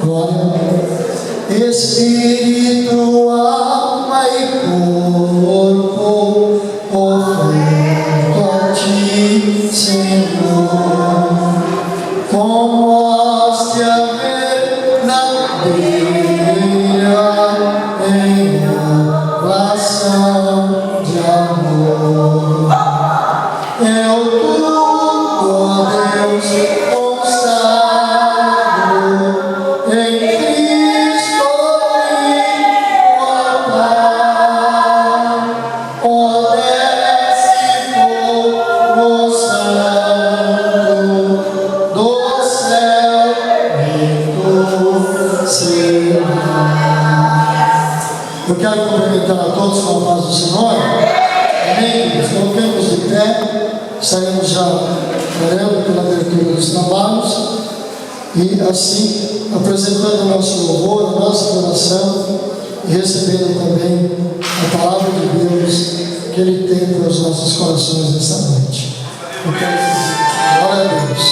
Glória. Espírito, alma e corpo, oferto a ti, Senhor, como hóstia verdadeira em oração de amor. Eu tudo, ó Deus, consagrado em Cristo imortal. Ó desce fogo santo do céu e do céu. Eu quero cumprimentar a todos com a paz do Senhor. Amém? Nos colocamos de pé, saímos já orando pela abertura dos trabalhos e assim apresentando o nosso louvor, a nossa oração e recebendo também a palavra de Deus que Ele tem para os nossos corações nessa noite. Eu quero dizer, glória a Deus.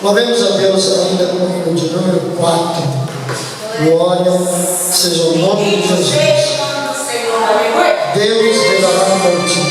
Louvemos a Deus ainda com o hino de número 4. Glória seja o nome de Jesus. Deus velará por ti.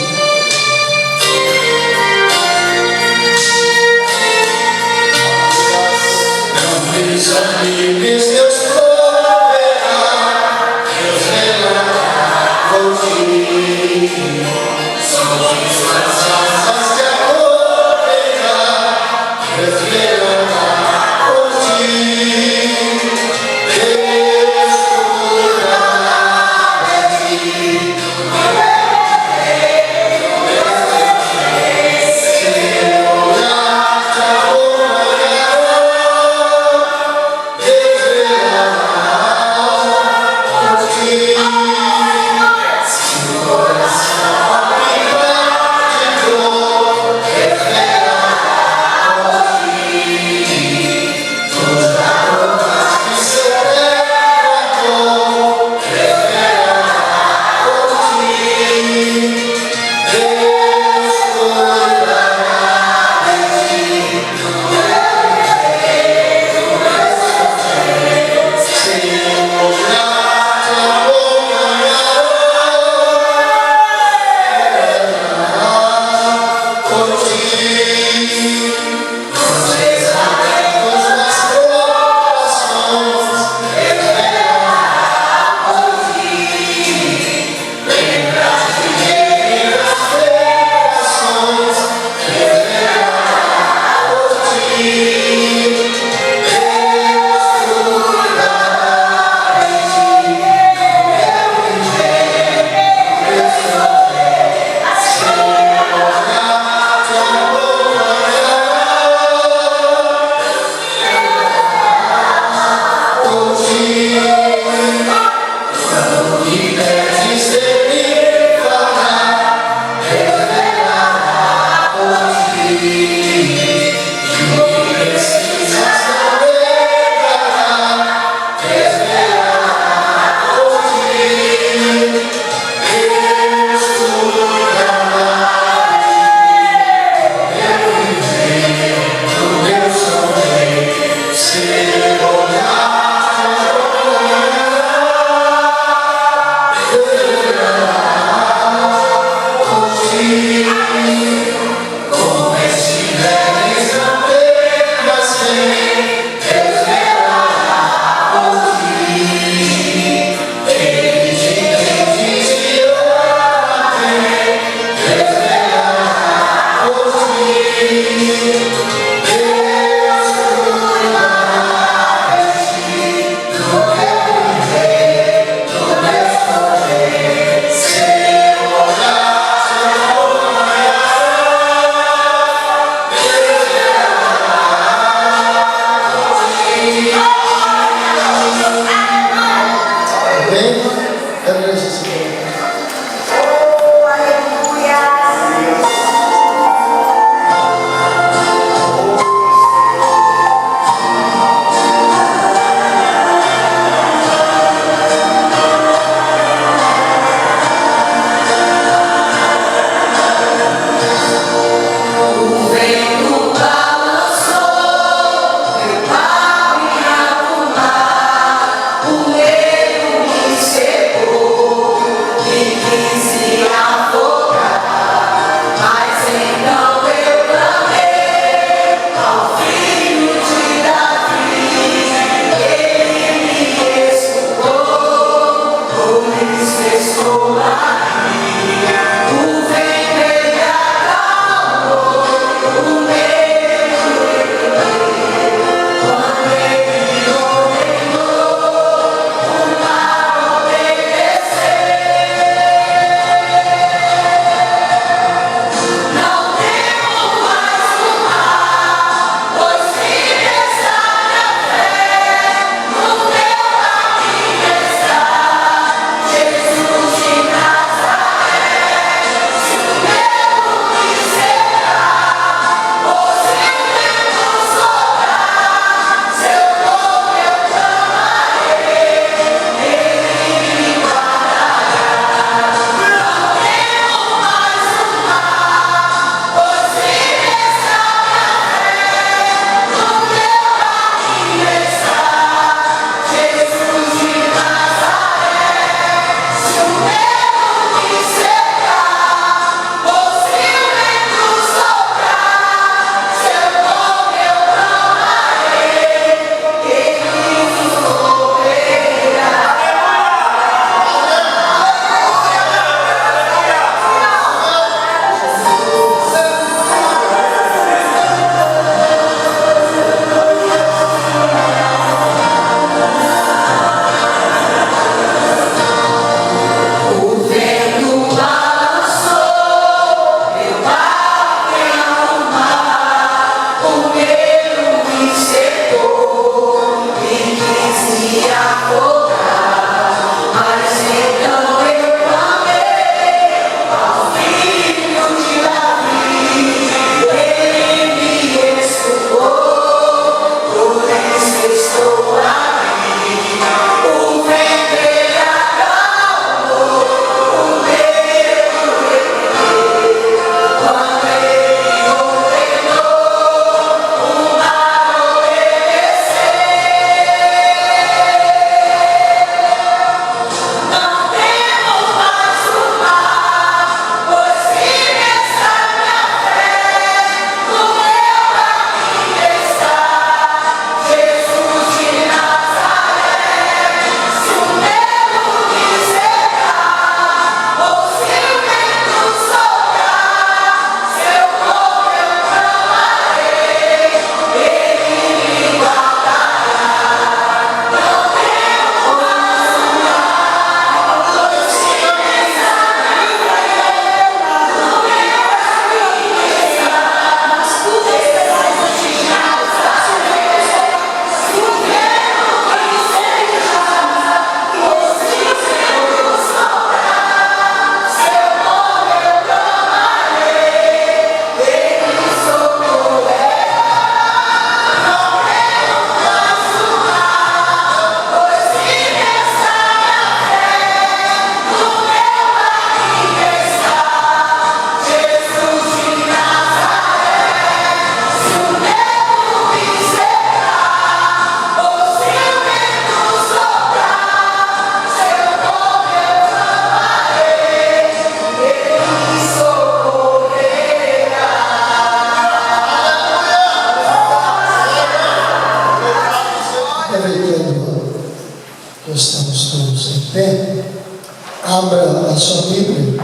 Abra a sua Bíblia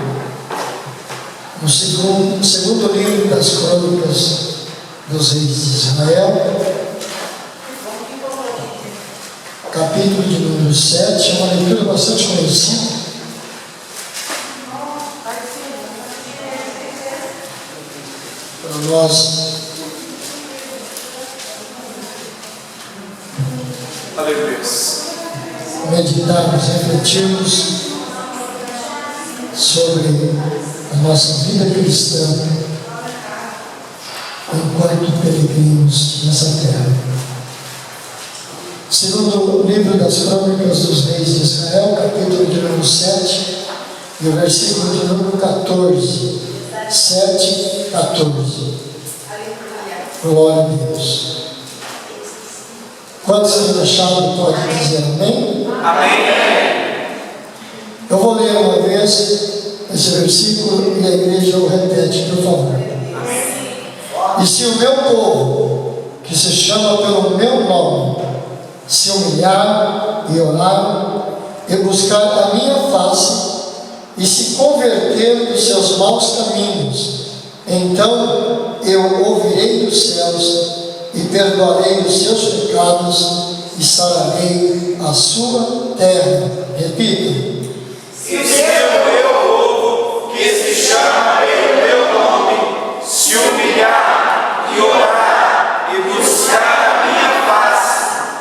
no segundo livro das Crônicas dos Reis de Israel, capítulo de número 7, é uma leitura bastante conhecida. Para nós meditarmos, refletirmos sobre a nossa vida cristã enquanto peregrinos nessa terra. Segundo o livro das Crônicas dos Reis de Israel, capítulo de número 7, e o versículo de número 14. 7, 14. Glória a Deus. Quantos têm deixado pode dizer amém? Amém. Eu vou ler uma vez esse versículo e a igreja o repete, por favor. Amém. E se o meu povo, que se chama pelo meu nome, se humilhar e orar e buscar a minha face e se converter dos seus maus caminhos, então eu ouvirei dos céus e perdoarei os seus pecados e sararei a sua terra. Repita. E se o meu povo, que se chama pelo meu nome, se humilhar e orar e buscar a minha face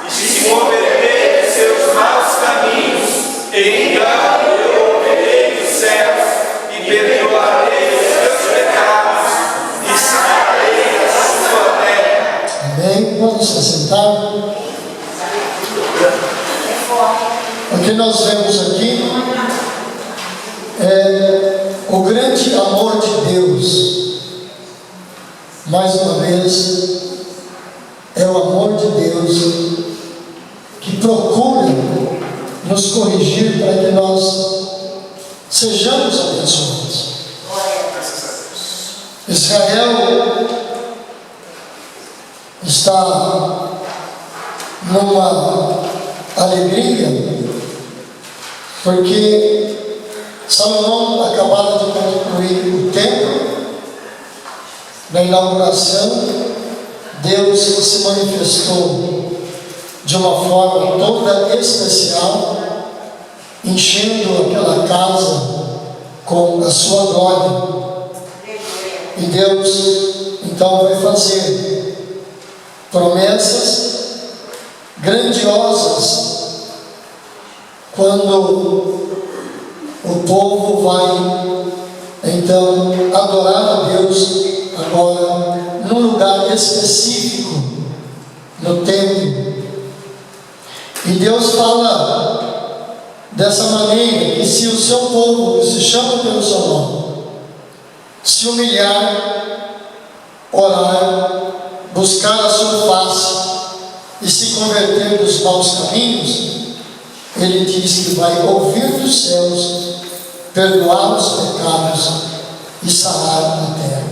e se converter de seus maus caminhos, então eu ouvirei dos céus e perdoarei os seus pecados e sararei a sua terra. Amém? Vamos se sentar. O que nós vemos aqui é o grande amor de Deus. Mais uma vez, é o amor de Deus que procura nos corrigir para que nós sejamos abençoados. Israel está numa alegria porque Salomão acabara de concluir o templo. Na inauguração, Deus se manifestou de uma forma toda especial, enchendo aquela casa com a sua glória. E Deus então vai fazer promessas grandiosas quando o povo vai então adorar a Deus agora num lugar específico no templo. E Deus fala dessa maneira que se o seu povo, que se chama pelo seu nome, se humilhar, orar, buscar a sua face e se converter dos maus caminhos, Ele diz que vai ouvir dos céus, perdoar os pecados e sarar a terra.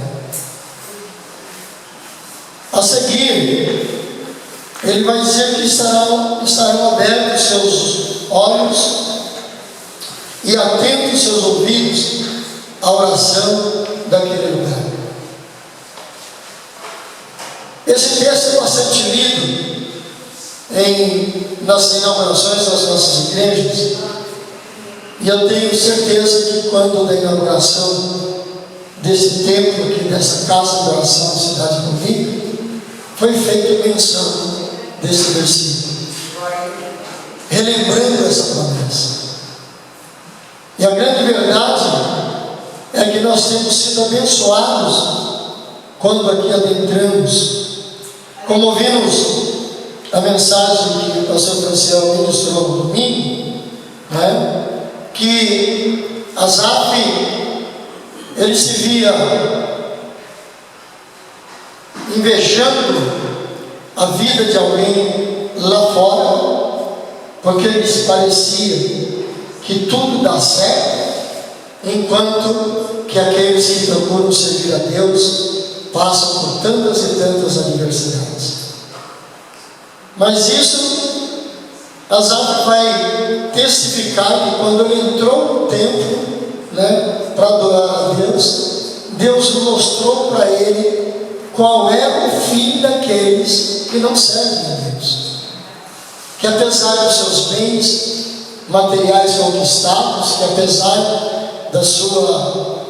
A seguir, Ele vai dizer que estarão abertos seus olhos e atentos seus ouvidos à oração daquele lugar. Esse texto é bastante lido nas inaugurações das nossas igrejas, e eu tenho certeza que quando da inauguração desse templo aqui, dessa casa de oração Cidade Bonita, foi feita menção desse versículo, relembrando essa promessa. E a grande verdade é que nós temos sido abençoados quando aqui adentramos, como ouvimos a mensagem que o pastor Franciel ministrou no domingo, né? Que Asaf, ele se via invejando a vida de alguém lá fora, porque lhes parecia que tudo dá certo, enquanto que aqueles que procuram servir a Deus passam por tantas e tantas adversidades. Mas isso, Asaf vai testificar que quando ele entrou no templo, né, para adorar a Deus, Deus mostrou para ele qual é o fim daqueles que não servem a Deus. Que apesar dos seus bens materiais conquistados, que apesar da sua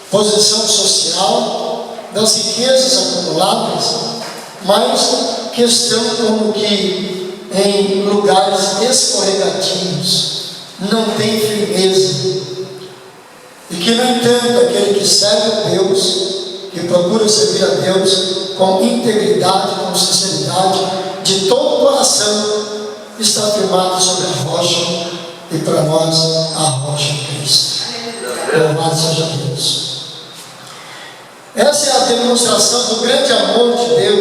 posição social, das riquezas acumuladas, mas que estão como que em lugares escorregadios, não tem firmeza. E que, no entanto, aquele que serve a Deus, que procura servir a Deus com integridade, com sinceridade, de todo o coração, está firmado sobre a rocha, e para nós a rocha é Cristo. Louvado seja Deus. Essa é a demonstração do grande amor de Deus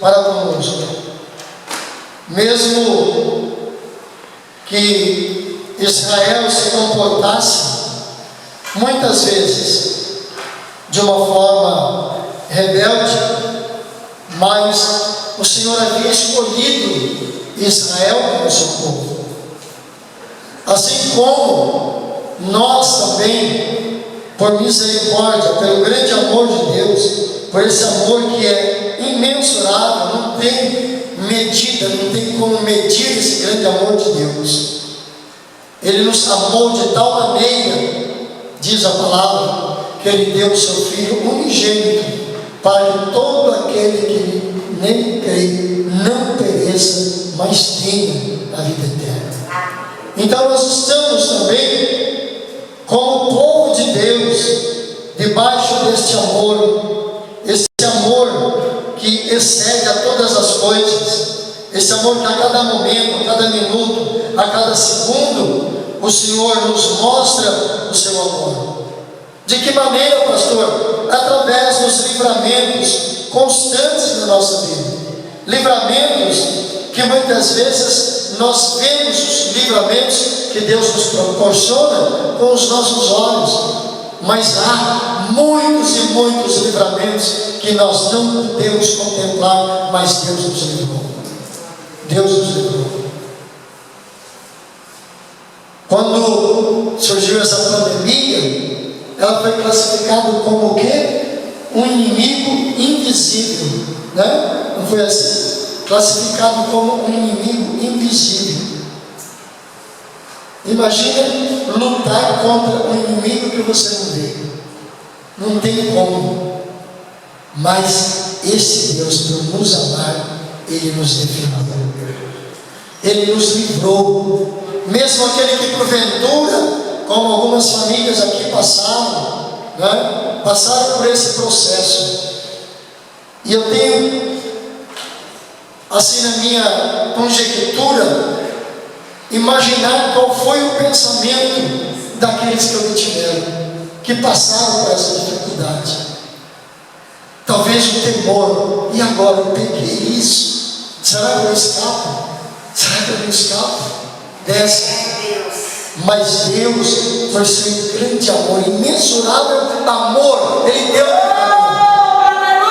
para conosco. Mesmo que Israel se comportasse muitas vezes de uma forma rebelde, mas o Senhor havia escolhido Israel como seu povo. Assim como nós também, por misericórdia, pelo grande amor de Deus, por esse amor que é imensurável, não tem medida, não tem como medir esse grande amor de Deus. Ele nos amou de tal maneira, diz a palavra, que Ele deu o seu Filho unigênito, para que todo aquele que nele crê não pereça, mas tenha a vida eterna. Então nós estamos também, como povo de Deus, debaixo deste amor, esse amor que excede a todas as coisas, esse amor que a cada momento, a cada minuto, a cada segundo, o Senhor nos mostra o seu amor. De que maneira, pastor? Através dos livramentos constantes da nossa vida. Livramentos que muitas vezes nós vemos os livramentos que Deus nos proporciona com os nossos olhos, mas há muitos e muitos livramentos que nós não podemos contemplar, mas Deus nos livrou. Deus nos livrou. Quando surgiu essa pandemia, ela foi classificada como o quê? Um inimigo invisível, né? Não foi assim? Classificado como um inimigo invisível. Imagina lutar contra um inimigo que você não vê. Não tem como. Mas esse Deus, por nos amar, Ele nos defendeu. Ele nos livrou. Mesmo aquele que porventura, como algumas famílias aqui passaram, né? Passaram por esse processo. E eu tenho, assim, na minha conjectura, imaginar qual foi o pensamento daqueles que o tiveram, que passaram por essa dificuldade. Talvez o temor, e agora eu peguei isso, será que eu escapo? Será que eu não escapo dessa? Mas Deus, por seu grande amor, imensurável amor, Ele deu livramento.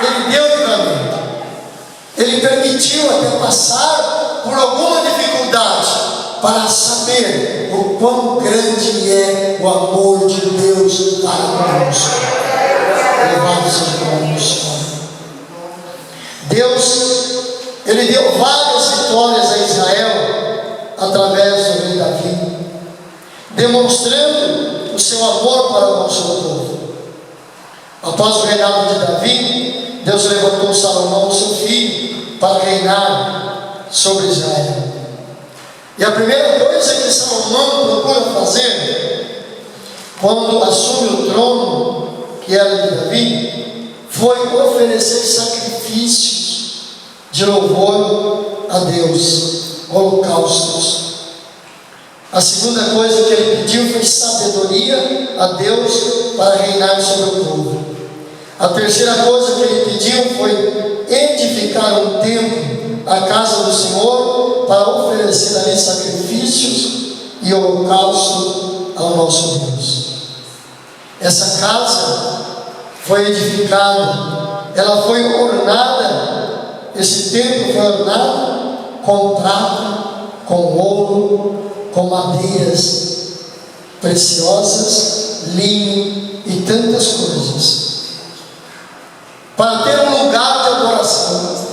Ele deu livramento. Ele permitiu até passar por alguma dificuldade para saber o quão grande é o amor de Deus para conosco. Louvado seja o nome do Senhor. Deus, Ele deu várias vitórias a Israel através do rei Davi, demonstrando o seu amor para com o seu povo. Após o reinado de Davi, Deus levantou Salomão, seu filho, para reinar sobre Israel. E a primeira coisa que Salomão procura fazer, quando assume o trono, que era de Davi, foi oferecer sacrifícios de louvor a Deus, holocaustos. A segunda coisa que ele pediu foi sabedoria a Deus para reinar sobre o povo. A terceira coisa que ele pediu foi edificar um templo, a casa do Senhor, para oferecer ali sacrifícios e holocausto ao nosso Deus. Essa casa foi edificada, ela foi ornada, esse templo foi ornado com prata, com ouro, com madeiras preciosas, linho e tantas coisas, para ter um lugar de adoração,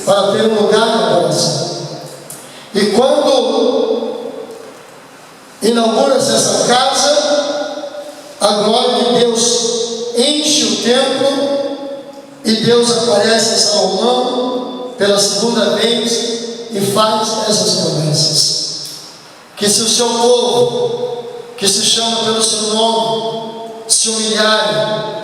para ter um lugar de adoração. E quando inaugura-se essa casa, a glória de Deus enche o templo e Deus aparece a Salomão pela segunda vez e faz essas promessas. Que se o seu povo, que se chama pelo seu nome, se humilharem,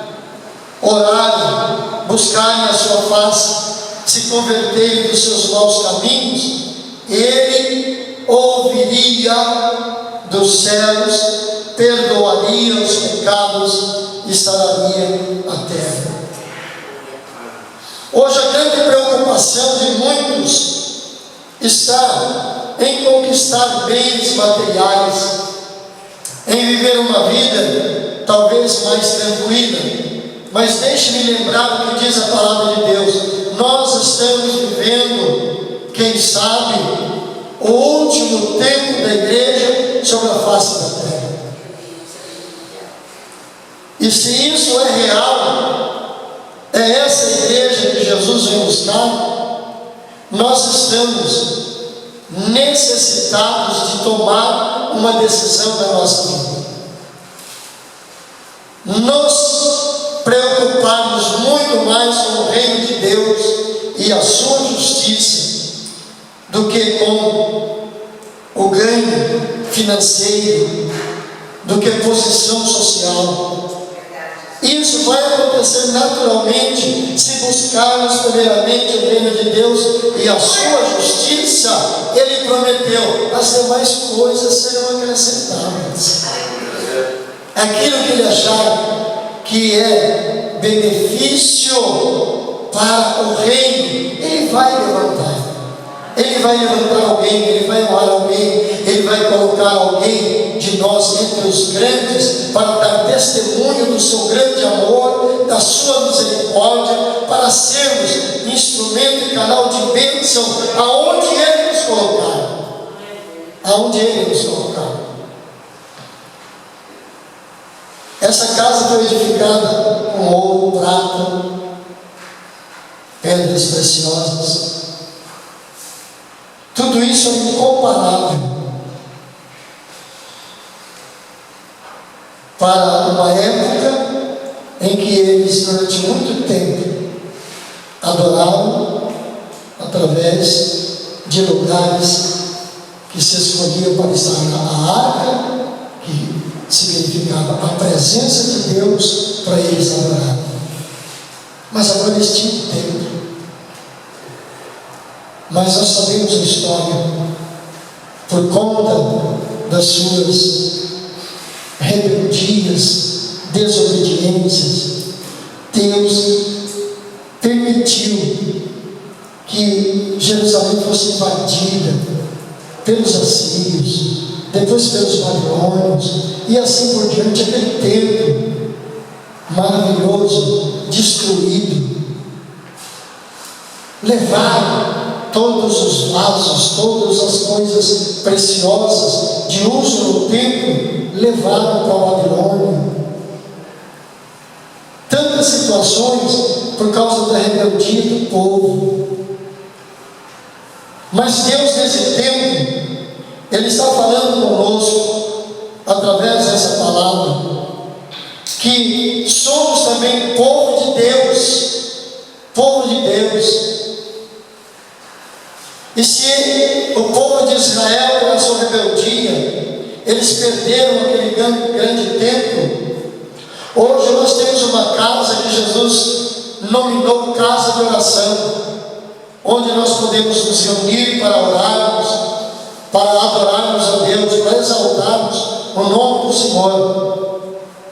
orarem, buscarem a sua face, se converterem dos seus maus caminhos, Ele ouviria dos céus, perdoaria os pecados e sararia a terra. Hoje a grande preocupação de muitos está em conquistar bens materiais, em viver uma vida talvez mais tranquila. Mas deixe-me lembrar o que diz a palavra de Deus. Nós estamos vivendo, quem sabe, o último tempo da igreja sobre a face da terra. E se isso é real, é essa igreja que Jesus vem buscar, nós estamos necessitados de tomar uma decisão na nossa vida. Nos preocuparmos muito mais com o reino de Deus e a sua justiça do que com o ganho financeiro, do que posição social. Isso vai acontecer naturalmente se buscarmos primeiramente o reino de Deus e a sua justiça. Ele prometeu, as demais coisas serão acrescentadas. Aquilo que ele achar que é benefício para o reino, ele vai levantar. Ele vai levantar alguém, ele vai honrar alguém, ele vai colocar alguém de nós entre os grandes para dar testemunho do seu grande amor, da sua misericórdia, para sermos instrumento e canal de bênção aonde ele nos colocar. Aonde ele nos colocar. Essa casa foi edificada com ouro, prata, pedras preciosas. Tudo isso é incomparável para uma época em que eles, durante muito tempo, adoraram através de lugares que se escolhiam para estar na arca, que significava a presença de Deus para eles adorarem. Mas agora eles tinham tempo. Mas nós sabemos a história, por conta das suas rebeldias, desobediências, Deus permitiu que Jerusalém fosse invadida pelos assírios, depois pelos babilônios, e assim por diante. Aquele templo maravilhoso, destruído, levaram todos os vasos, todas as coisas preciosas de uso no templo, levaram para a Babilônia. Tantas situações por causa da rebeldia do povo. Mas Deus, nesse tempo, Ele está falando conosco, através dessa palavra, que somos também povo de Deus. Povo de Deus. E se o povo de Israel, na sua rebeldia, eles perderam aquele grande templo, hoje nós temos uma casa que Jesus nominou casa de oração, onde nós podemos nos reunir para orarmos, para adorarmos a Deus, para exaltarmos o nome do Senhor.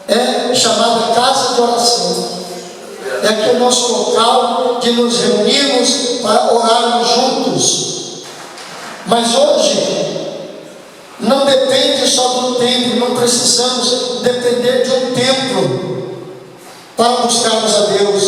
É chamada casa de oração. É aqui o nosso local de nos reunirmos para orarmos juntos. Mas hoje não depende só do templo, não precisamos depender de um templo para buscarmos a Deus.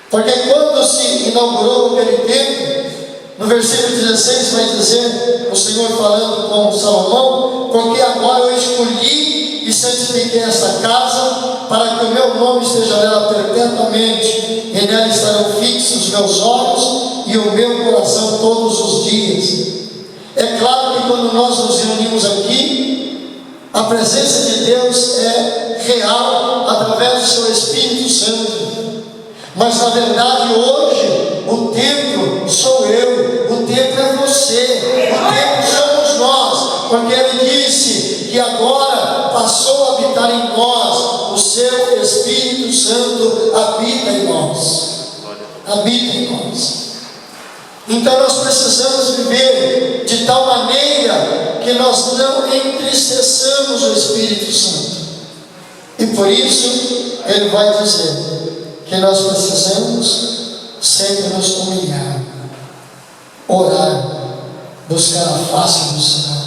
Porque quando se inaugurou aquele templo, no versículo 16 vai dizer, o Senhor falando com Salomão: porque agora eu escolhi e santifiquei esta casa, para que o meu nome esteja nela perpetuamente, e nela estarão fixos os meus olhos e o meu coração todos os dias. É claro que quando nós nos reunimos aqui, a presença de Deus é real através do seu Espírito Santo. Mas na verdade hoje o templo sou eu, o templo é você, o templo somos nós, porque Ele disse que agora passou a habitar em nós, o seu Espírito Santo habita em nós. Habita em nós. Então nós precisamos viver de tal maneira que nós não entristeçamos o Espírito Santo. E por isso Ele vai dizer que nós precisamos sempre nos humilhar, orar, buscar a face do Senhor.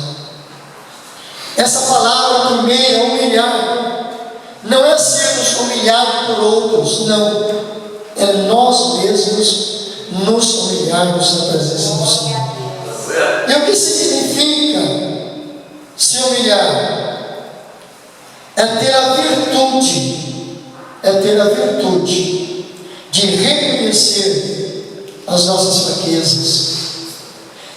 Essa palavra primeira, humilhar, não é sermos humilhados por outros, não. É nós mesmos nos humilharmos na presença do Senhor. E o que significa se humilhar? É ter a virtude de reconhecer as nossas fraquezas,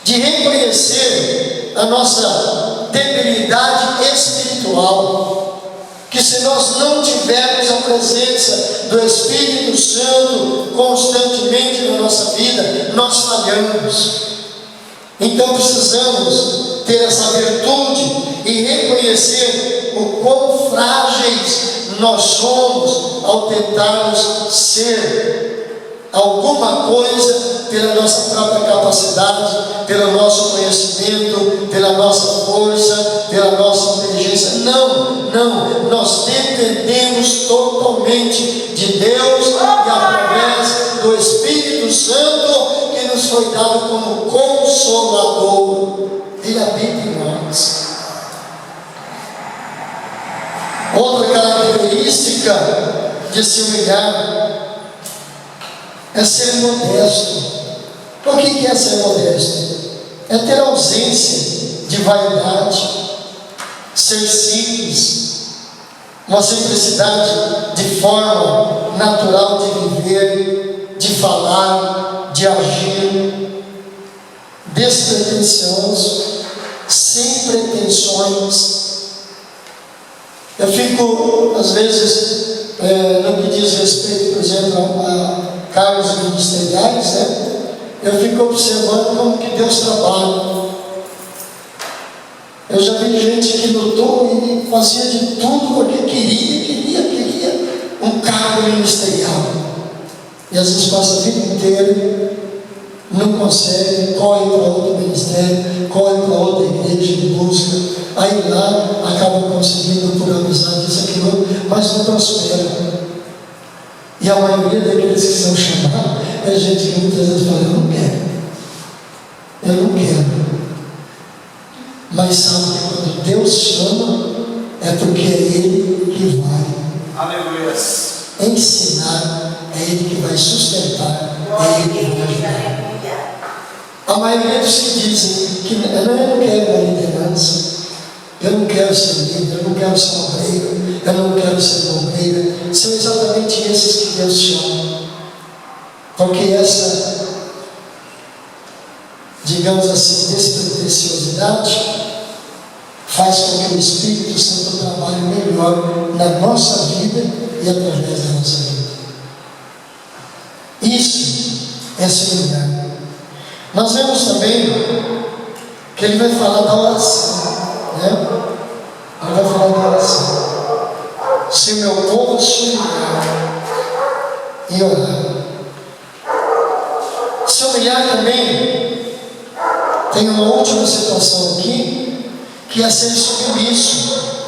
de reconhecer a nossa debilidade espiritual, que se nós não tivermos a presença do Espírito Santo constantemente na nossa vida, nós falhamos. Então precisamos ter essa virtude e reconhecer o quão frágeis nós somos ao tentarmos ser alguma coisa pela nossa própria capacidade, pelo nosso conhecimento, pela nossa força, pela nossa inteligência. Não, nós dependemos totalmente de Deus e através do Espírito Santo que nos foi dado como Consolador. Ele habita em nós. Outra característica de se humilhar é ser modesto. O que é ser modesto? É ter ausência de vaidade, ser simples, uma simplicidade de forma natural de viver, de falar, de agir, despretensioso, sem pretensões. Eu fico, às vezes, no que diz respeito, por exemplo, a cargos ministeriais, eu fico observando como que Deus trabalha. Eu já vi gente que lutou e fazia de tudo porque queria um cargo ministerial. E às vezes passa a vida inteira, não consegue, corre para outro ministério, corre para outra igreja de busca. Aí lá acaba conseguindo por amizade isso, aquilo, mas não prospera. E a maioria daqueles que são chamados é gente que muitas vezes fala: eu não quero. Mas sabe que quando Deus chama, é porque é Ele que vai. Aleluia. Ensinar, é Ele que vai sustentar, é Ele que vai ajudar. A maioria dos que dizem que eu não quero uma liderança, eu não quero ser líder, eu não quero ser obreiro, eu não quero ser obreira, são exatamente esses que Deus chama. Porque essa, digamos assim, despretensiosidade faz com que o Espírito Santo trabalhe melhor na nossa vida e através da nossa vida. Isso é se humilhar. Nós vemos também que ele vai falar da oração, Ele vai falar da oração. Se meu povo se humilhar e orar. Se humilhar também tem uma última situação aqui, que é ser submisso.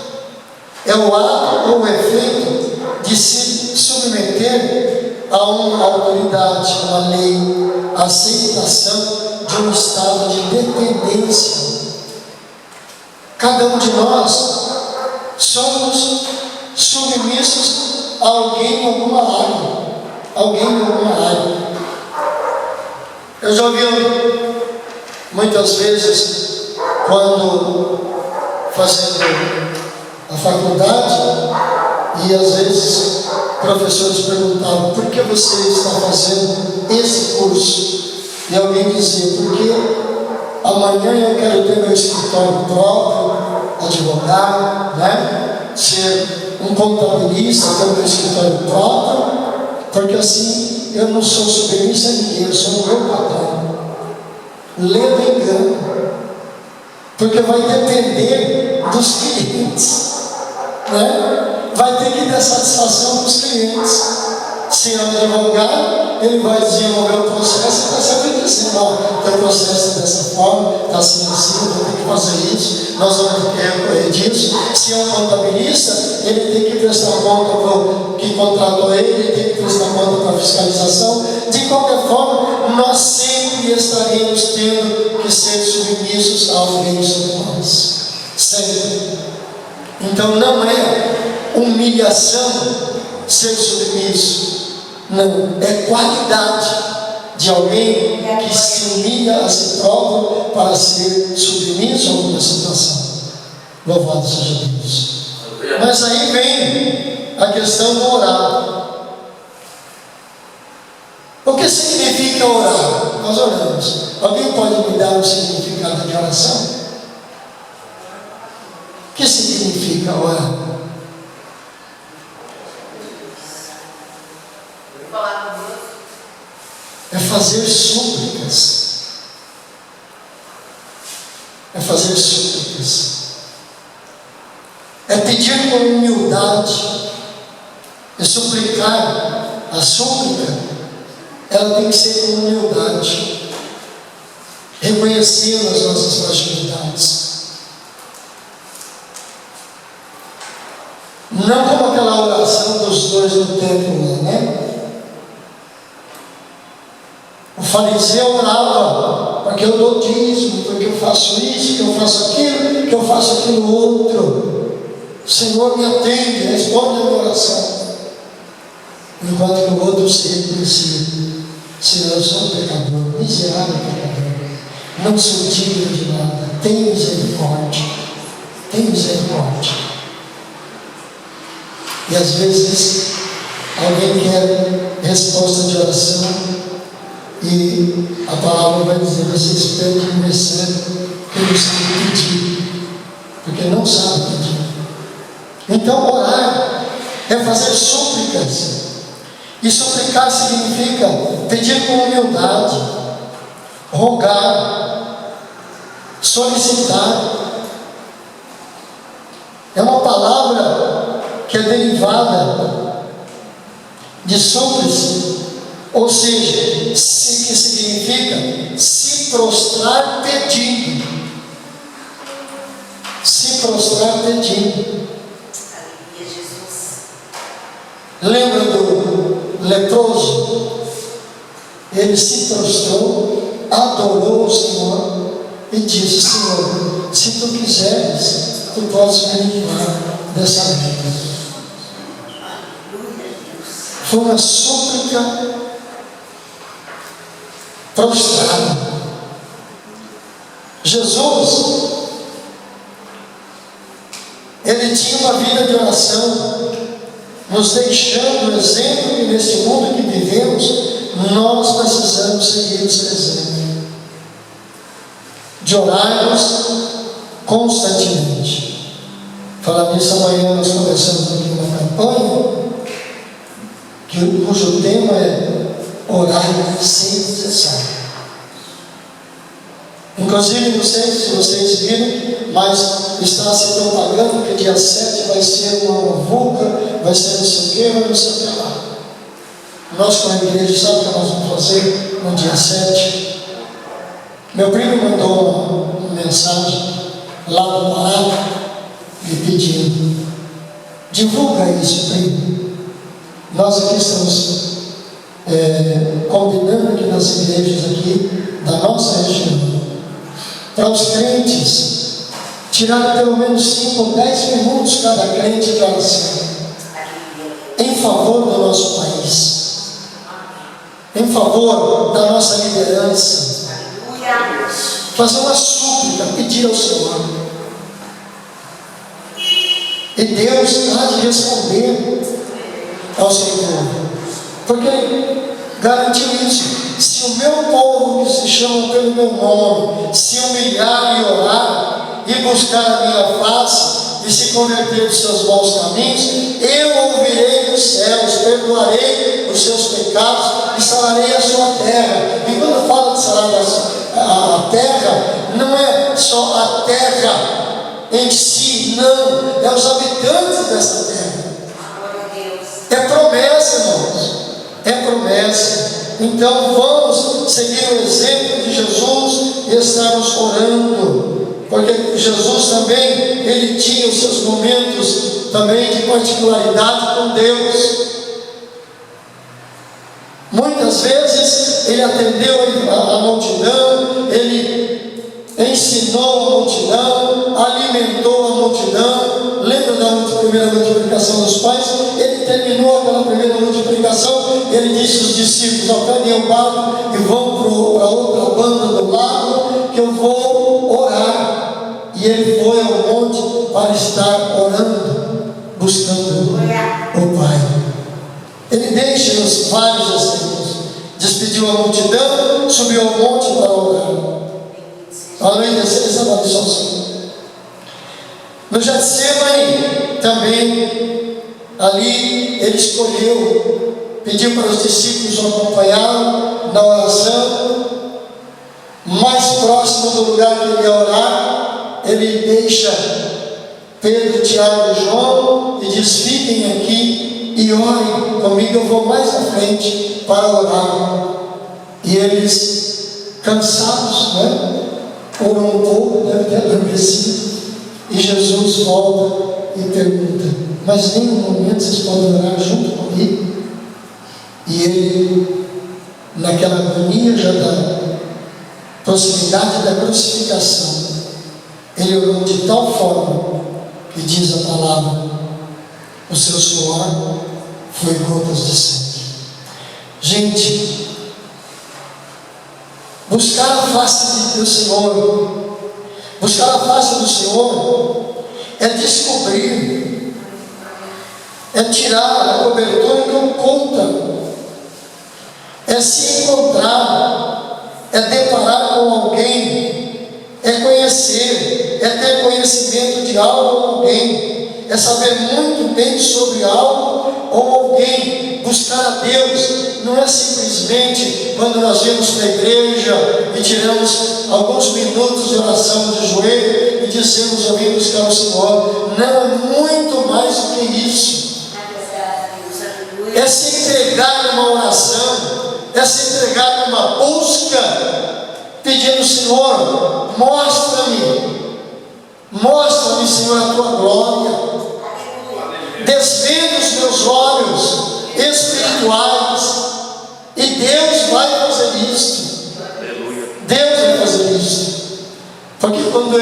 É o ato ou o efeito de se submeter a uma autoridade, uma lei, a aceitação de um estado de dependência. Cada um de nós somos submissos a alguém em alguma área. Eu já ouvi muitas vezes, quando fazendo a faculdade, e às vezes professores perguntavam: por que você está fazendo esse curso? E alguém dizia: porque amanhã eu quero ter meu escritório próprio, advogado, ser um contabilista, ter meu escritório próprio, porque assim eu não sou submisso a ninguém, eu sou o meu patrão. Lendo engano, porque vai depender dos clientes, vai ter que dar satisfação dos clientes. Se é um advogado, ele vai desenvolver o processo e vai saber dizer: não, o processo é dessa forma, está assim, vou ter que fazer isso, nós vamos ter que recorrer disso. Se é um contabilista, ele tem que prestar conta para o que contratou ele tem que prestar conta para a fiscalização, de qualquer forma, nós sempre estaremos tendo que ser submissos a alguém sobre nós. Sempre. Então não é humilhação ser submisso. Não, é qualidade de alguém que se humilha a si próprio para ser submisso a alguma situação. Louvado seja Deus. Mas aí vem a questão do orar. O que significa orar? Nós oramos. Alguém pode me dar o significado de oração? O que significa orar? É fazer súplicas. É fazer súplicas. É pedir com humildade. É suplicar. A súplica, ela tem que ser com humildade, reconhecendo as nossas fragilidades. Não como aquela oração dos dois no templo, né? O fariseu orava, porque eu dou dízimo, porque eu faço isso, que eu faço aquilo, que eu faço aquilo outro. O Senhor me atende, responde a minha oração. Enquanto que o outro se reconhecia: Senhor, eu sou um pecador, miserável pecador, não sou digno de nada, tem misericórdia, tem misericórdia. E às vezes alguém quer resposta de oração e a palavra vai dizer: vocês pedem e recebem porque não sabem pedir, porque não sabem pedir. Então orar é fazer súplicas. E suplicar significa pedir com humildade, rogar, solicitar. É uma palavra que é derivada de súplice, ou seja, que significa se prostrar pedindo. Se prostrar pedindo. Lembra do leproso? Ele se prostrou, adorou o Senhor e disse: Senhor, se tu quiseres, tu podes me livrar dessa vida. Foi uma súplica prostrada. Jesus, ele tinha uma vida de oração, nos deixando o exemplo que nesse mundo que vivemos, nós precisamos seguir esse exemplo, de orarmos constantemente. Falar nisso, amanhã nós começamos aqui uma campanha, cujo tema é orar sem cessar. Inclusive, não sei se vocês viram, mas está se propagando que dia 7 vai ser uma vulca, vai ser não sei o que, vai não sei o que lá. Nós, como igreja, sabe o que nós vamos fazer no dia 7? Meu primo mandou uma mensagem lá do Pará, me pedindo: divulga isso, primo. Nós aqui estamos combinando aqui nas igrejas aqui da nossa região, para os crentes tirar pelo menos 5 ou 10 minutos cada crente de oração em favor do nosso país, em favor da nossa liderança, fazer uma súplica, pedir ao Senhor, e Deus há de responder ao seu povo, porque Ele garantiu isso. Se o meu povo, que se chama pelo meu nome, se humilhar e orar e buscar a minha face e se converter dos seus maus caminhos, eu ouvirei dos céus, perdoarei os seus pecados e sararei a sua terra. E quando fala de sarar a terra, não é só a terra em si, não, é os habitantes dessa terra. É promessa, irmãos, é promessa. Então vamos seguir o exemplo de Jesus e estarmos orando, porque Jesus também, ele tinha os seus momentos também de particularidade com Deus. Muitas muitas vezes ele atendeu a multidão, ele ensinou a multidão, alimentou a multidão. Lembra da primeira multiplicação dos pães? Ele terminou aquela primeira multiplicação, ele disse aos discípulos: peguem o barco e vão para outra banda do lago, que eu vou orar. E ele foi ao monte para estar orando, buscando o Pai. Ele deixa os vários exemplos, despediu a multidão, subiu ao monte para orar. Além dessa, essa é a lição. No Getsemane também, ali ele escolheu, pediu para os discípulos o acompanhá-lo na oração. Mais próximo do lugar que ele ia orar, ele deixa Pedro, Tiago e João e diz: fiquem aqui e orem comigo, eu vou mais à frente para orar. E eles, cansados, oram um pouco, deve ter adormecido. E Jesus volta e pergunta: mas em nenhum momento vocês podem orar junto comigo? E ele, naquela agonia já da proximidade da crucificação, ele orou de tal forma que diz a palavra: o seu suor foi gotas de sangue. Gente, buscar a face do Senhor, buscar a face do Senhor é descobrir, é tirar a cobertura que oculta, é se encontrar, é deparar com alguém, é conhecer, é ter conhecimento de algo ou alguém, é saber muito bem sobre algo ou alguém. Buscar a Deus não é simplesmente quando nós vamos para a igreja e tiramos alguns minutos de oração de joelho e dizemos: eu vim buscar o Senhor. Não, é muito mais do que isso. É se entregar numa oração, é se entregar numa busca, pedindo: Senhor, mostra-me, Senhor, a tua glória. Desvenda os meus olhos espirituais, e Deus vai fazer isso. Deus vai fazer isso, porque quando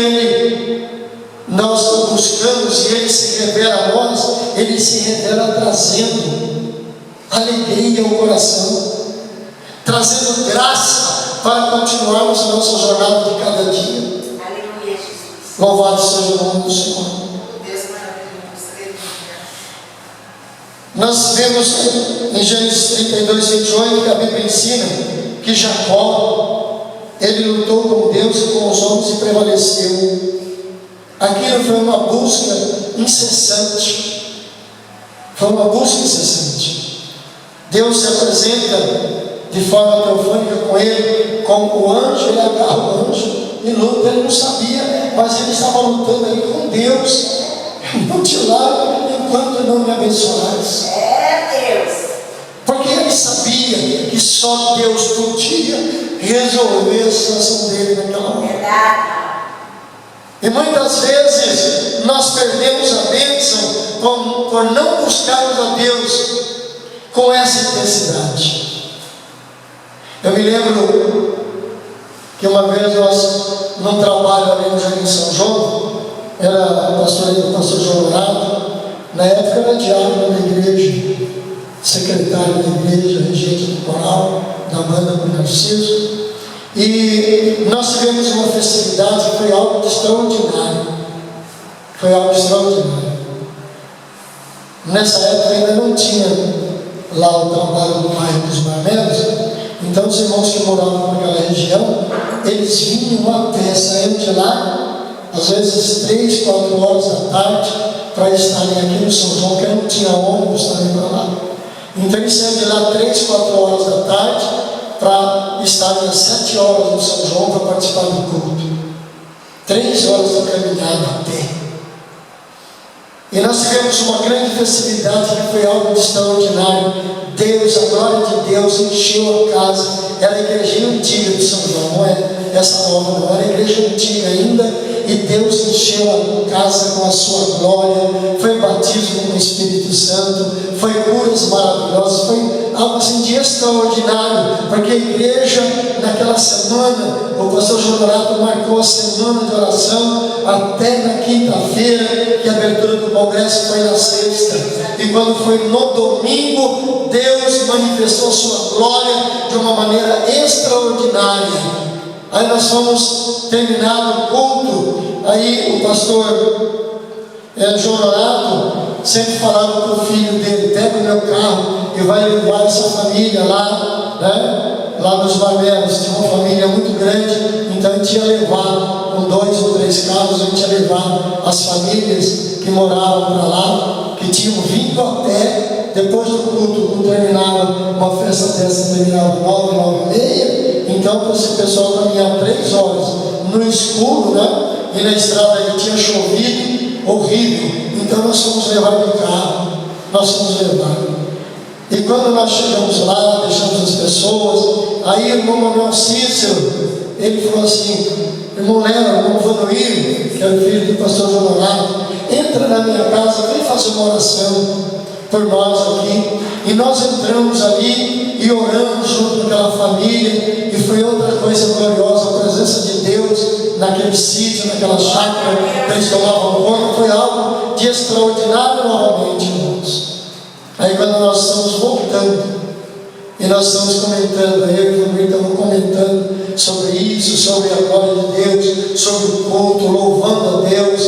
nós o buscamos e Ele se revela a nós, Ele se revela trazendo alegria ao coração, trazendo graça para continuarmos a nossa jornada de cada dia. Aleluia, Jesus. Louvado seja o nome do Senhor. Nós vemos em Gênesis 32, 28, que a Bíblia ensina que Jacó, ele lutou com Deus e com os homens e prevaleceu. Aquilo foi uma busca incessante. Foi uma busca incessante. Deus se apresenta de forma teofânica com ele, como o anjo. Ele agarra o anjo e luta. Ele não sabia, mas ele estava lutando ali com Deus. Não te largo enquanto não me abençoares. É Deus. Porque ele sabia que só Deus podia resolver a situação dele naquela hora. Verdade. E muitas vezes nós perdemos a bênção por não buscarmos a Deus com essa intensidade. Eu me lembro que uma vez nós, num trabalho ali no Jardim São João, era o pastor João Dourado, na época era diácono da igreja, secretário da igreja, regente do coral, da banda do Narciso, e nós tivemos uma festividade que foi algo extraordinário. Foi algo extraordinário. Nessa época ainda não tinha lá o trabalho do bairro dos Marmelos, então os irmãos que moravam naquela região, eles vinham a pé, saíam de lá às vezes 3, 4 horas da tarde, para estarem aqui no São João, que não tinha ônibus também para lá. Então eles saíam de lá 3, 4 horas da tarde, para estarem às 7 horas no São João para participar do culto. 3 horas de caminhada a pé. E nós tivemos uma grande festividade que foi algo de extraordinário. Deus, a glória de Deus encheu a casa. Era a igreja antiga de São João, não é essa nova, não, era a igreja antiga ainda. E Deus encheu a casa com a sua glória. Foi batismo com o Espírito Santo, foi curas maravilhosas, foi algo assim de extraordinário, porque a igreja, naquela semana, o pastor Jonorato marcou a semana de oração até na quinta-feira, que a abertura do congresso foi na sexta, e quando foi no domingo, Deus manifestou sua glória de uma maneira extraordinária. Aí nós fomos terminado o culto, aí o pastor Jonorato sempre falava para o filho dele: pega o meu carro e vai levar essa família lá, né? Lá nos Barbelos, tinha uma família muito grande, então a gente ia levar com 2 ou 3 carros, a gente ia levar as famílias que moravam para lá, que tinham vindo a pé. Depois do culto, terminava, uma festa dessa terminava 9, 9h30, então para esse pessoal caminhar 3 horas no escuro, né? E na estrada aí tinha chovido, horrível. Então nós fomos levar no carro, nós fomos levar. E quando nós chegamos lá, deixamos as pessoas, aí o irmão Manuel Cícero, ele falou assim: irmão Léo, irmão Vanuílio, que é o filho do pastor Jonorato, entra na minha casa, vem fazer uma oração por nós aqui. E nós entramos ali e oramos junto com aquela família, e foi outra coisa gloriosa, a presença de Deus naquele sítio, naquela chácara que eles tomavam conta, foi algo de extraordinário novamente, irmãos. Aí quando nós estamos voltando, e nós estamos comentando, eu e o Fabrício estamos comentando sobre isso, sobre a glória de Deus, sobre o culto, louvando a Deus,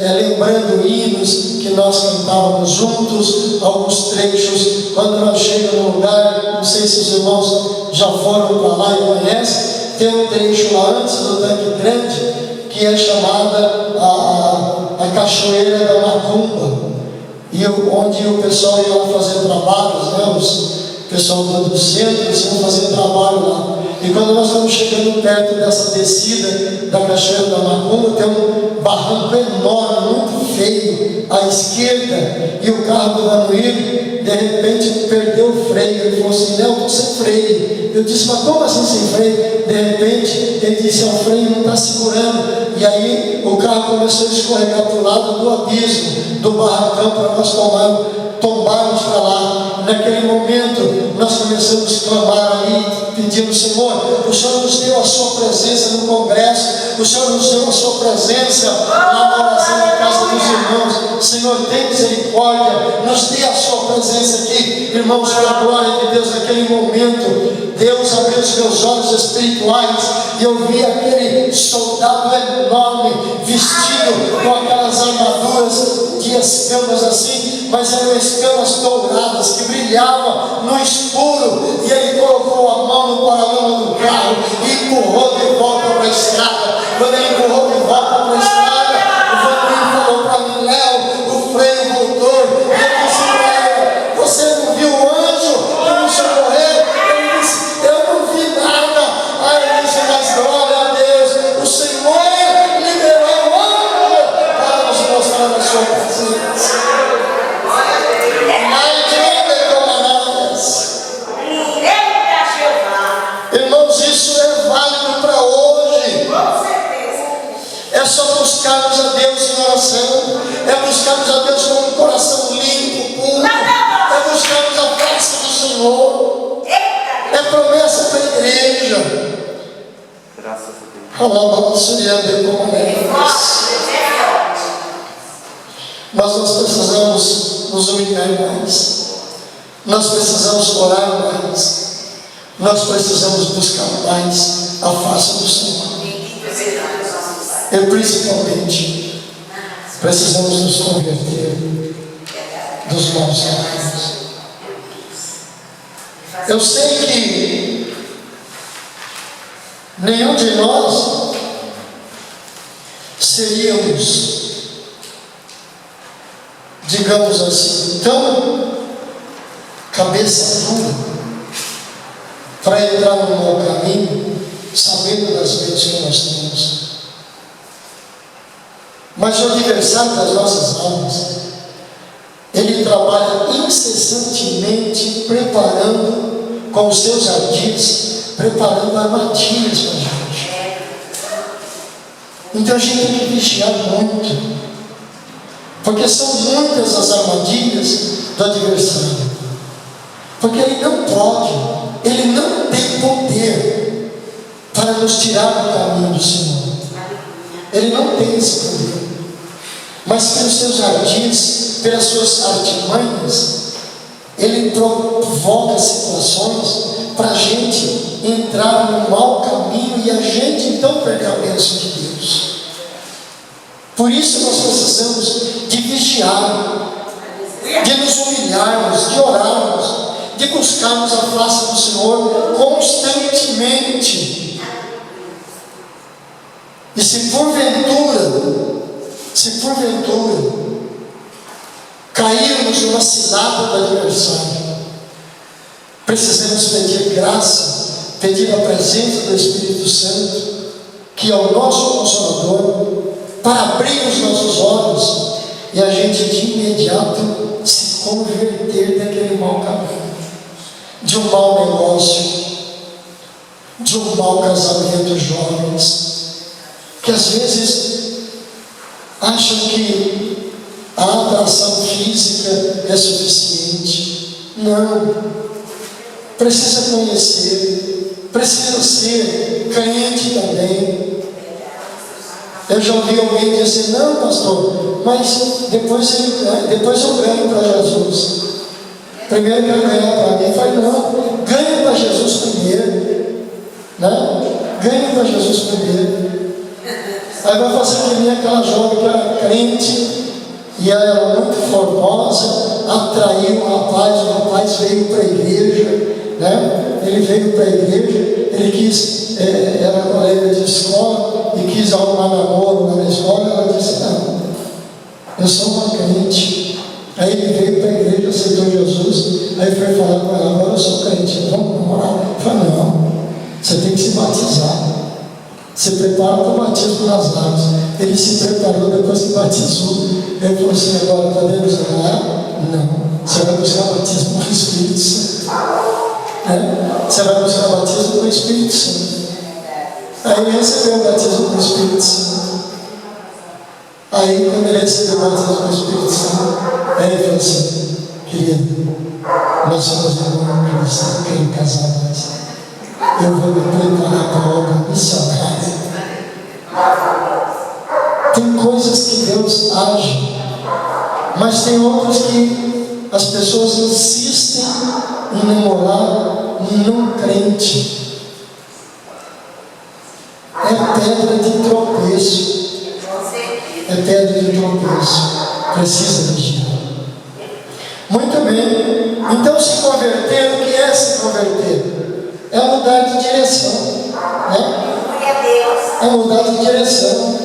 lembrando hinos que nós cantávamos juntos, alguns trechos. Quando nós chegamos no lugar, não sei se os irmãos já foram para lá e conhecem, tem um trecho lá antes do Tanque Grande, que é chamada a Cachoeira da Macumba, e onde o pessoal ia lá fazer trabalhos, né? O pessoal do centro, eles iam fazer trabalho lá. E quando nós estamos chegando perto dessa descida da Cachoeira da Macumba, tem um barranco enorme, muito feio, à esquerda, e o carro do Vanuílio, de repente, perdeu o freio. Ele falou assim: não, estou sem freio. Eu disse: mas como assim sem freio? De repente, ele disse: o freio não está segurando. E aí o carro começou a escorregar para o lado do abismo, do barracão, para nós tombarmos para lá. Naquele momento, nós começamos a clamar ali, pedindo: Senhor, o Senhor nos deu a sua presença no congresso, o Senhor nos deu a sua presença lá na oração da casa dos irmãos. Senhor, tem misericórdia, nos dê a sua presença aqui, irmãos, para a glória de Deus. Naquele momento, Deus abriu os meus olhos espirituais e eu vi aquele soldado enorme, vestido com aquelas armaduras de escamas assim, mas eram escamas douradas que brilhavam no escuro, e ele colocou a mão no paralama do carro e empurrou de volta para a estrada. Quando ele empurrou de volta para a estrada, o Vanuílio falou para mim: Léo, o freio voltou. E eu disse para ele: você não viu o anjo que nos socorreu? Ele disse: eu não vi nada. Aí ele disse: mas glória a Deus, o Senhor liberou o anjo para nos mostrar a sua presença. Irmãos, isso é válido para hoje. É só buscarmos a Deus em oração, é buscarmos a Deus com um coração limpo, puro, é buscarmos a graça do Senhor. É promessa para a igreja. Graças a Deus. Mas nós precisamos nos humilhar mais, nós precisamos orar mais, nós precisamos buscar mais a face do Senhor. E principalmente precisamos nos converter dos maus caminhos. Eu sei que nenhum de nós seríamos, digamos assim, tão cabeça dura para entrar no mau caminho, sabendo das bênçãos que nós temos. Mas o adversário das nossas almas, ele trabalha incessantemente preparando, com os seus ardis, preparando armadilhas para a gente. Então a gente tem que vigiar muito, porque são muitas as armadilhas do adversário. Porque Ele não pode, Ele não tem poder para nos tirar do caminho do Senhor. Ele não tem esse poder. Mas pelos seus ardis, pelas suas artimanhas, Ele provoca situações para a gente entrar no mau caminho e a gente então perder a bênção de Deus. Por isso nós precisamos de vigiar, de nos humilharmos, de orarmos, de buscarmos a face do Senhor constantemente. E se porventura cairmos numa cilada do adversário, precisamos pedir graça, pedir a presença do Espírito Santo, que é o nosso Consolador, para abrir os nossos olhos e a gente de imediato se converter daquele mau caminho, de um mau negócio, de um mau casamento, jovens, que às vezes acham que a atração física é suficiente. Não. Precisa conhecer, precisa ser crente também. Eu já ouvi alguém dizer: não, pastor, mas depois eu ganho para Jesus. Primeiro eu quero ganhar para mim. Eu falei: não, ganha para Jesus primeiro. Né? Ganha para Jesus primeiro. Aí vai fazer que nem aquela jovem que era crente e ela era muito formosa, atraiu o rapaz veio para a igreja, né? Ele veio para a igreja, ele quis, era colega de escola e quis arrumar namoro na escola. Ela disse: não, eu sou uma crente. Aí ele veio para a igreja, aceitou Jesus, aí foi falar com ela: agora eu sou crente, vamos namorar? Eu falei: não, você tem que se batizar. Se prepara para o batismo nas águas. Ele se preparou, depois se batizou. Ele falou assim: agora podemos orar? Não. Você vai buscar batismo com o Espírito Santo. Você vai buscar batismo com o Espírito Santo. Aí ele recebeu o batismo com o Espírito Santo. Aí quando ele recebeu o batismo com o Espírito Santo, aí ele falou assim: querido, nós somos irmãos cristãos, eu quero casar mais. Eu vou me preparar para a obra missionária. Tem coisas que Deus age, mas tem outras que as pessoas insistem em namorar num crente. É pedra de tropeço. É pedra de tropeço. Precisa vigiar. Muito bem. Então, se converter, o que é se converter? É mudar de direção, né? É mudar de direção.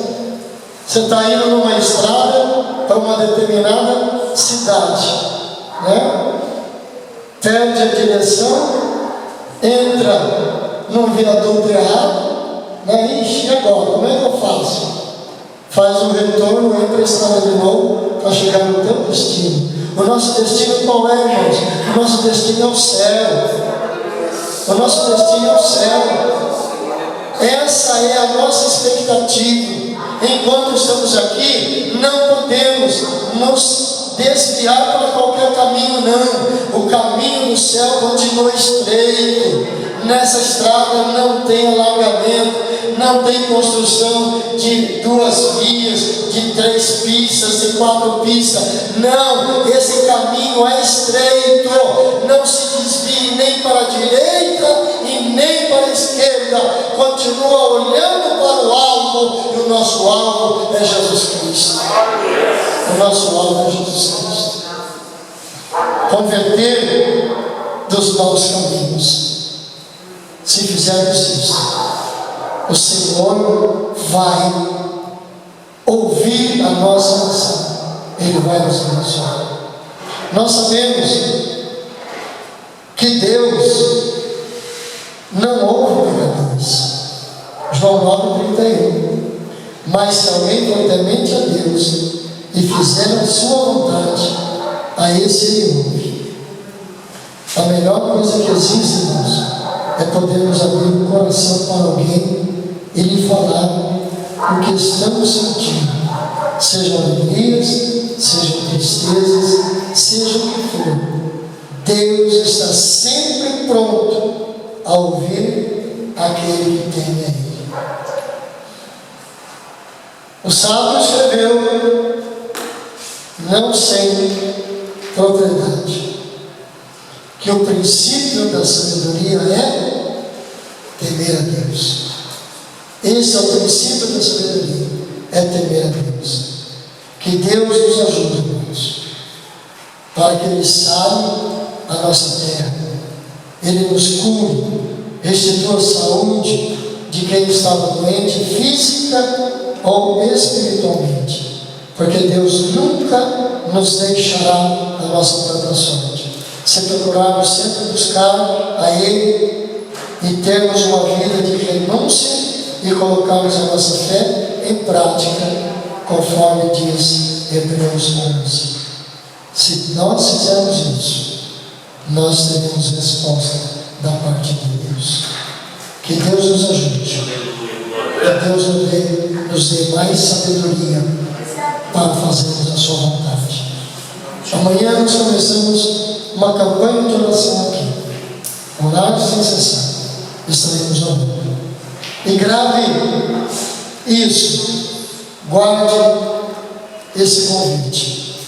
Você está indo numa estrada para uma determinada cidade, né? Perde a direção, entra num viaduto errado, né? Ixi, e agora? Como é que eu faço? Faz um retorno, entra a estrada de novo para chegar no teu destino. O nosso destino qual é, irmãos? O nosso destino é o céu. O nosso destino é o céu. Essa é a nossa expectativa. Enquanto estamos aqui, não podemos nos desviar para qualquer caminho, não. O caminho do céu continua estreito. Nessa estrada não tem alargamento, não tem construção de 2 vias, de 3 pistas, de 4 pistas. Não, esse caminho é estreito. Não se desvie nem para a direita e nem para a esquerda. Continua olhando para o alvo, e o nosso alvo é Jesus Cristo. O nosso alvo é Jesus Cristo. Converter dos maus caminhos. Se fizermos isso, o Senhor vai ouvir a nossa oração. Ele vai nos abençoar. Nós sabemos que Deus não ouve pecadores. João 9,31. Mas se alguém for temente a Deus e fizer a sua vontade, a esse Ele ouve. A melhor coisa que existe, irmãos, é podermos abrir o coração para alguém e lhe falar o que estamos sentindo, sejam alegrias, sejam tristezas, seja o que for. Deus está sempre pronto a ouvir aquele que teme a Ele. O sábio escreveu, não sem propriedade, que o princípio da sabedoria é temer a Deus. Esse é o princípio da sabedoria, é temer a Deus. Que Deus nos ajude, irmãos, para que Ele saie a nossa terra, Ele nos cure, restitua a saúde de quem estava doente, física ou espiritualmente, porque Deus nunca nos deixará a nossa própria sorte. Se procurarmos sempre buscar a Ele e termos uma vida de renúncia e colocarmos a nossa fé em prática, conforme diz Hebreus 11. Se nós fizermos isso, nós teremos resposta da parte de Deus. Que Deus nos ajude. Que Deus nos dê mais sabedoria para fazermos a sua vontade. Amanhã nós começamos uma campanha de oração aqui. Horário sem cessar. Estaremos orando. E grave isso. Guarde esse convite.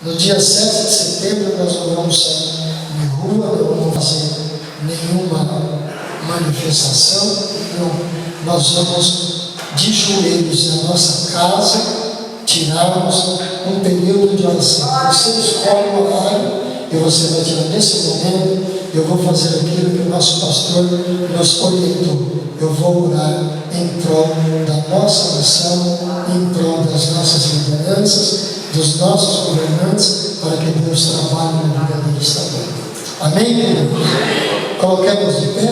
No dia 7 de setembro nós não vamos sair de rua, não vamos fazer nenhuma manifestação, não. Nós vamos de joelhos na nossa casa tirarmos um período de oração. Você escolhe o horário e você vai tirar nesse momento. Eu vou fazer aquilo que o nosso pastor nos orientou. Eu vou orar em prol da nossa nação, em prol das nossas lideranças, dos nossos governantes, para que Deus trabalhe na vida deles também. Amém, queridos? Coloquemos de pé.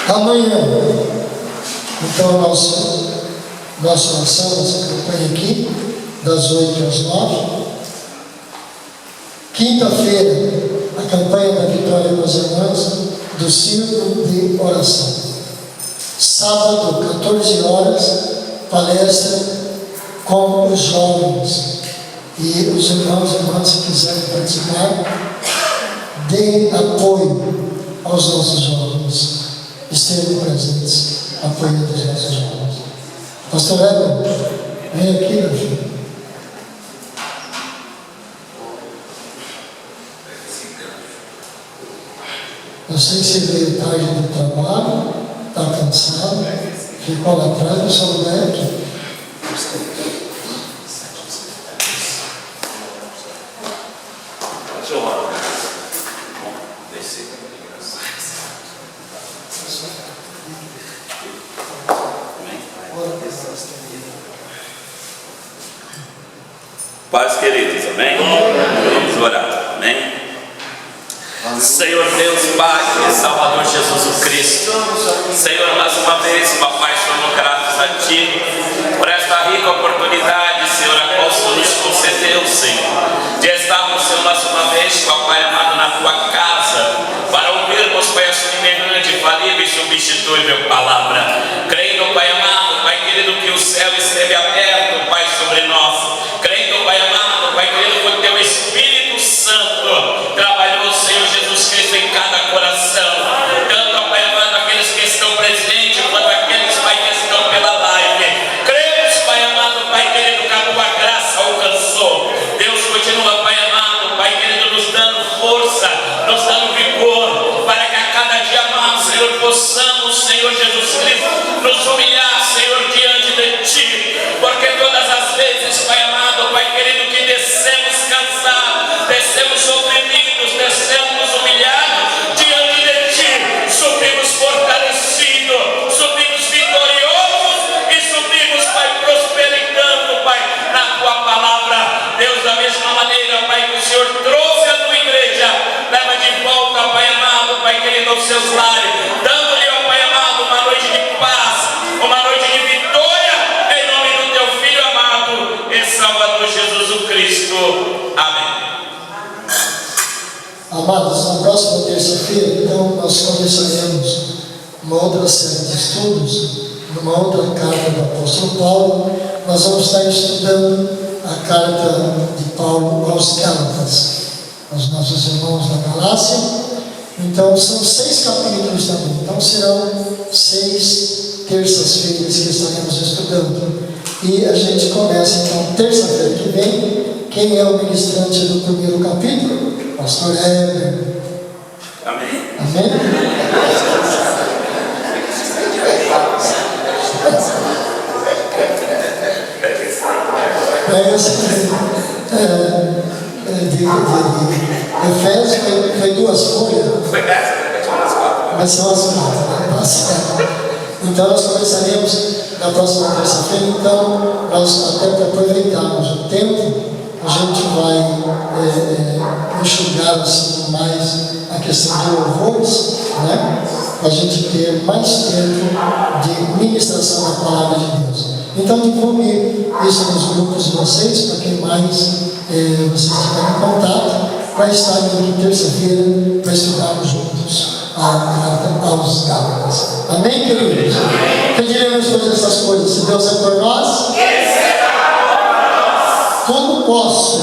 Amanhã, então, nossa oração, nossa campanha aqui, das 8 às 9. Quinta-feira, a campanha da Vitória das Irmãs do Círculo de Oração. Sábado, 14 horas, palestra com os jovens. E os irmãos e irmãs, se quiserem participar, deem apoio aos nossos jovens. Estejam presentes, apoiando os nossos jovens. Pastor Edson, vem aqui, meu filho. Eu sei que você veio tarde do trabalho, está cansado, ficou lá atrás, no seu lugar aqui. Paz, queridos, amém? Vamos orar, amém? Senhor Deus, Pai e Salvador Jesus o Cristo, Senhor, mais uma vez, papai, somos gratos a Ti por esta rica oportunidade, Senhor, a qual o Senhor nos concedeu, Senhor, de estarmos, Senhor, mais uma vez, papai amado, na Tua casa, para ouvirmos, Pai, a semelhante, falível e substituível palavra, crendo, Pai amado, Pai querido, que o céu esteve aberto, Pai, sobre nós, crendo, Pai amado, Pai querido, que o Teu Espírito Santo trabalhou, Senhor Jesus Cristo, em cada coração, tanto, Pai amado, aqueles que estão presentes, quanto aqueles, Pai, que estão pela live. Cremos, Pai amado, Pai querido, que a Tua graça alcançou. Deus continua, Pai amado, Pai querido, nos dando força, nos dando vigor, para que a cada dia mais, Senhor, possamos, Senhor Jesus Cristo, nos humilhar, Senhor, diante de Ti, porque todas as vezes, Pai amado, Pai querido, que descemos cansados, descemos oprimidos, descemos humilhados diante de Ti, subimos fortalecidos, subimos vitoriosos e subimos, Pai, prosperando, Pai, na Tua palavra. Deus, da mesma maneira, Pai, que o Senhor trouxe a Tua igreja, leva de volta, Pai amado, Pai querido, aos seus lares, dando-lhe, ó Pai amado, uma noite de paz, uma noite de vitória, em nome do Teu Filho amado e Salvador Jesus o Cristo. Amém. Amados, na próxima terça-feira, então, nós começaremos uma outra série de estudos, numa outra carta do apóstolo Paulo. Nós vamos estar estudando a carta de Paulo aos Gálatas, aos nossos irmãos da Galácia. Então são 6 capítulos também. Então serão 6 terças-feiras que estaremos estudando. E a gente começa então terça-feira que vem. Quem é o ministrante do primeiro capítulo? Pastor Heber. Amém. Amém? Efésios foi 2 folhas. Mas são as 4, né? Tá certo. Então nós começaremos na próxima terça-feira. Então, nós até para aproveitarmos o tempo, a gente vai enxugar assim, mais a questão de louvores, né? Para a gente ter mais tempo de ministração da palavra de Deus. Então, divulgue isso nos grupos de vocês, para quem mais vocês tiverem contato, para estar aqui terça-feira, para estudarmos juntos a carta aos Gálatas. Amém, queridos? Pediremos todas essas coisas. Se Deus é por nós, Ele será por nós. Tudo posso.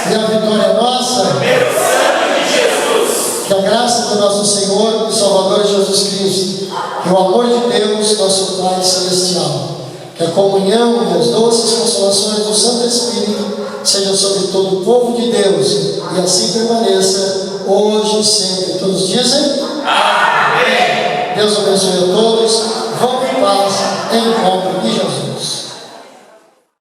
E a vitória é nossa. Pelo sangue de Jesus. Que a graça do nosso Senhor e Salvador Jesus Cristo, que o amor de Deus, nosso Pai Celestial, que a comunhão e as doces consolações do Santo Espírito sejam sobre todo o povo de Deus e assim permaneça hoje e sempre. Todos dizem amém. Deus abençoe a todos. Vamos em paz, em paz.